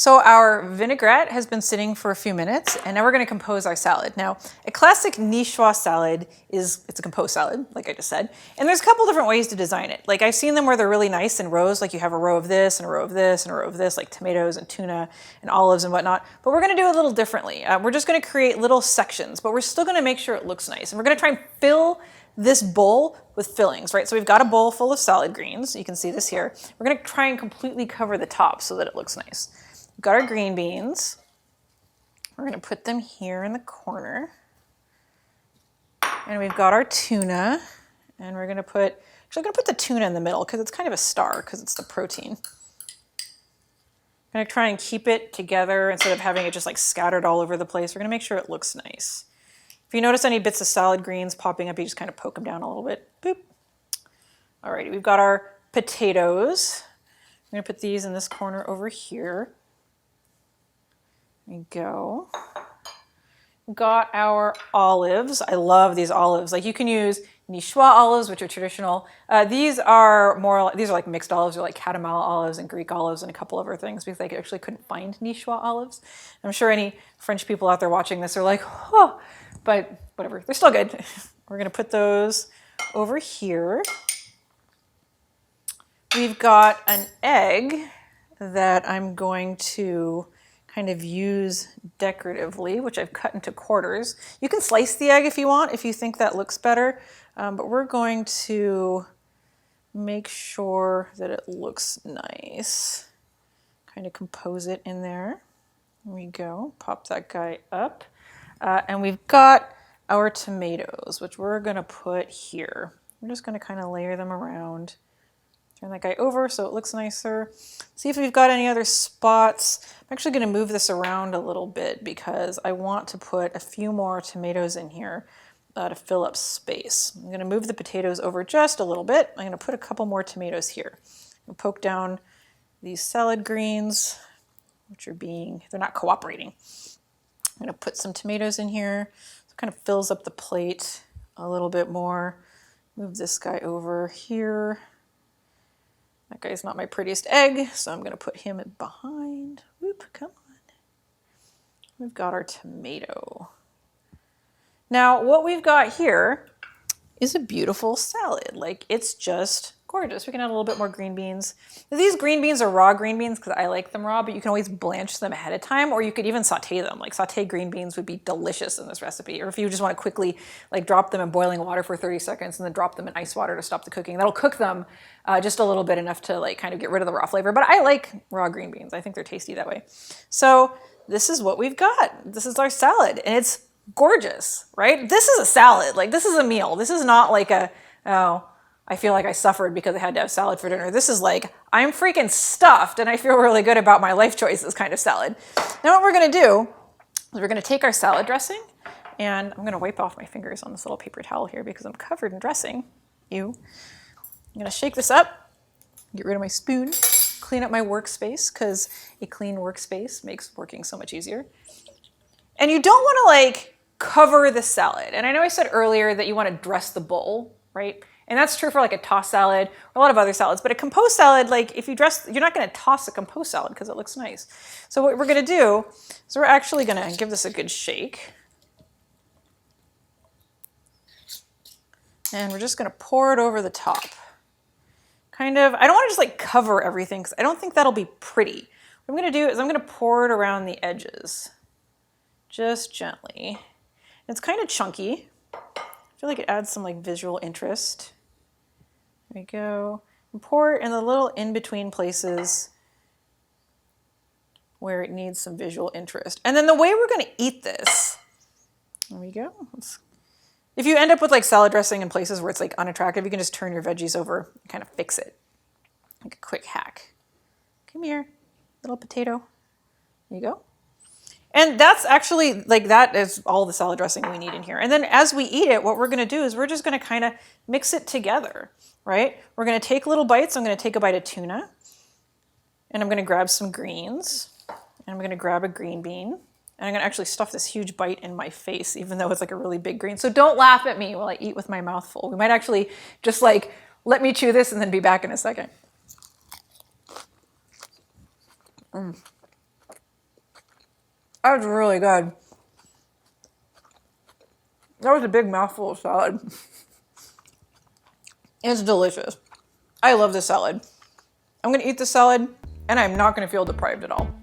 So our vinaigrette has been sitting for a few minutes, and now we're going to compose our salad. Now, a classic Niçoise salad it's a composed salad, like I just said, and there's a couple different ways to design it. Like I've seen them where they're really nice in rows, like you have a row of this and a row of this and a row of this, like tomatoes and tuna and olives and whatnot. But we're going to do it a little differently. We're just going to create little sections, but we're still going to make sure it looks nice, and we're going to try and fill this bowl with fillings, right? So we've got a bowl full of salad greens. You can see this here. We're going to try and completely cover the top so that it looks nice. We've got our green beans. We're going to put them here in the corner. And we've got our tuna. And we're going to put, actually I'm going to put the tuna in the middle because it's kind of a star because it's the protein. I'm going to try and keep it together instead of having it just like scattered all over the place. We're going to make sure it looks nice. If you notice any bits of salad greens popping up, you just kind of poke them down a little bit. Boop. Alrighty, we've got our potatoes. I'm going to put these in this corner over here. There we go. We've got our olives. I love these olives. Like you can use Niçoise olives, which are traditional. These are like mixed olives, or like caramel olives and Greek olives and a couple other things because I actually couldn't find Niçoise olives. I'm sure any French people out there watching this are like, oh, but whatever, they're still good. We're going to put those over here. We've got an egg that I'm going to kind of use decoratively, which I've cut into quarters. You can slice the egg if you want, if you think that looks better, but we're going to make sure that it looks nice. Kind of compose it in there. There we go, pop that guy up. And we've got our tomatoes, which we're gonna put here. I'm just gonna kind of layer them around. Turn that guy over so it looks nicer. See if we've got any other spots. I'm actually going to move this around a little bit because I want to put a few more tomatoes in here to fill up space. I'm going to move the potatoes over just a little bit. I'm going to put a couple more tomatoes here. I'll poke down these salad greens, which they're not cooperating. I'm going to put some tomatoes in here. So it kind of fills up the plate a little bit more. Move this guy over here. That guy's not my prettiest egg, so I'm going to put him behind. Whoop, come on. We've got our tomato. Now, what we've got here is a beautiful salad. Like, it's just gorgeous. We can add a little bit more green beans. These green beans are raw green beans because I like them raw, but you can always blanch them ahead of time, or you could even saute them. Like sauteed green beans would be delicious in this recipe. Or if you just want to quickly like drop them in boiling water for 30 seconds and then drop them in ice water to stop the cooking. That'll cook them just a little bit, enough to like kind of get rid of the raw flavor. But I like raw green beans. I think they're tasty that way. So this is what we've got. This is our salad, and it's gorgeous, right? This is a salad. Like, this is a meal. This is not like I feel like I suffered because I had to have salad for dinner. This is like, I'm freaking stuffed and I feel really good about my life choices kind of salad. Now what we're gonna do is we're gonna take our salad dressing, and I'm gonna wipe off my fingers on this little paper towel here because I'm covered in dressing. I'm gonna shake this up, get rid of my spoon, clean up my workspace because a clean workspace makes working so much easier. And you don't wanna like cover the salad. And I know I said earlier that you wanna dress the bowl, right? And that's true for like a tossed salad or a lot of other salads. But a composed salad, like if you dress, you're not going to toss a composed salad because it looks nice. So what we're going to do is we're actually going to give this a good shake. And we're just going to pour it over the top. Kind of, I don't want to just like cover everything because I don't think that'll be pretty. What I'm going to do is I'm going to pour it around the edges. Just gently. It's kind of chunky. I feel like it adds some like visual interest. There we go. And pour it in the little in-between places where it needs some visual interest. And then the way we're going to eat this, there we go. If you end up with like salad dressing in places where it's like unattractive, you can just turn your veggies over and kind of fix it. Like a quick hack. Come here, little potato. There you go. And that's actually, like, that is all the salad dressing we need in here. And then as we eat it, what we're gonna do is we're just gonna kind of mix it together, right? We're gonna take little bites. I'm gonna take a bite of tuna, and I'm gonna grab some greens, and I'm gonna grab a green bean, and I'm gonna actually stuff this huge bite in my face, even though it's like a really big green. So don't laugh at me while I eat with my mouth full. We might actually just like, let me chew this and then be back in a second. That was really good. That was a big mouthful of salad. It's delicious. I love this salad. I'm gonna eat the salad and I'm not gonna feel deprived at all.